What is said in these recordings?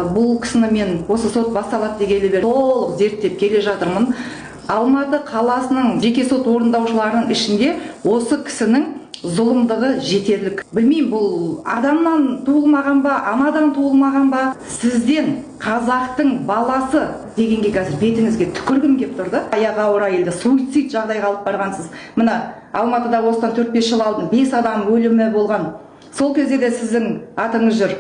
Бұл кісіні мен осы сот басталады дегелі бері толық зерттеп келе жатырмын. Алматы қаласының жеке сот орындаушыларының ішінде осы кісінің зұлымдығы жетерлік. Білмеймін, бұл адамнан туылмаған ба, анадан туылмаған ба, сізден қазақтың баласы дегенге қазір бетіңізге түкіргім келіп тұрды. Аяғы ауыр әйелді суицид жағдайға алып барғансыз. Мына Алматыда осыдан 4-5 жыл алдын 5 адам өлімі болған. Сол кезде де сіздің атыңыз жүр.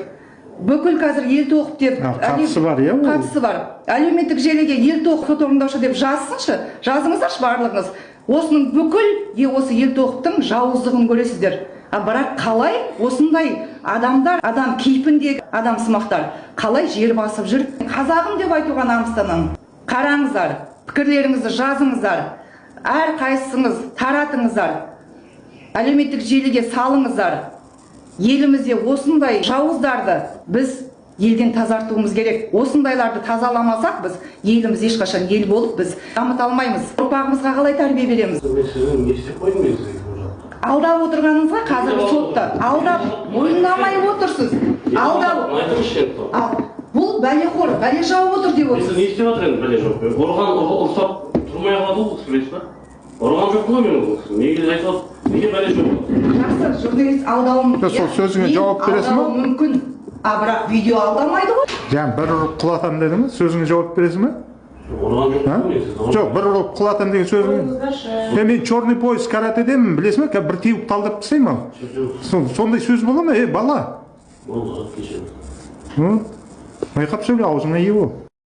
Бүкіл қазір ел тоқып деп қатысы бар, иә? Қатысы бар. Әлеуметтік желіге ел тоқып сот орындаушы деп жазсыншы, жазыңыздаршы барлығыңыз. Осының бүкіл осы ел тоқыптың жауыздығын көресіздер. Бірақ қалай осындай адамдар, адам кейпіндегі адам сымақтар қалай жер басып жүр? Қазағым деп айтуға намыстанамын. Қараңыздар, пікірлеріңізді жазыңыздар, әр қайсыңыз таратыңыздар, әлеуметтік желіге салыңыздар. Елімізде осындай жауыздарды біз елден тазартуымыз керек. Осындайларды тазаламасақ, біз еліміз ешқашан ел болып, біз дамыта алмаймыз. Ұрпағымызға қалай тәрбие береміз? Алдап отырғаныңызға қазір сотта. Алдап, мойындамай отырсыз. Алдап. Бұл бәлеқор, бәле жауып отыр деп отырсыз. Сіз не істеп жатыр енді бәле жауып? Ұрған ұрсап тұрмай қалады ол кісі, білесіз ба? Ұрған жоқ қой мен ол кісі. Неге айтып, неге бәле жауып? Жақсы, журналист алдауым. Сол сөзіңе жауап бересің ба? Алдауым мүмкін. Бірақ видео алдамайды ғой. Жаңа бір ұрып құлатам деді ме? Сөзіңе жауап бересің ба? Ұрған жоқ қой мен сіз. Жоқ, бір ұрып құлатам деген сөзіңе. Мен черный пояс каратэдемін, білесің ба? Бір теуіп талдап тастаймын. Сондай сөз бола ма? Бала. Болды, кешіріңіз. Байқап сөйле, аузыңа ие бол.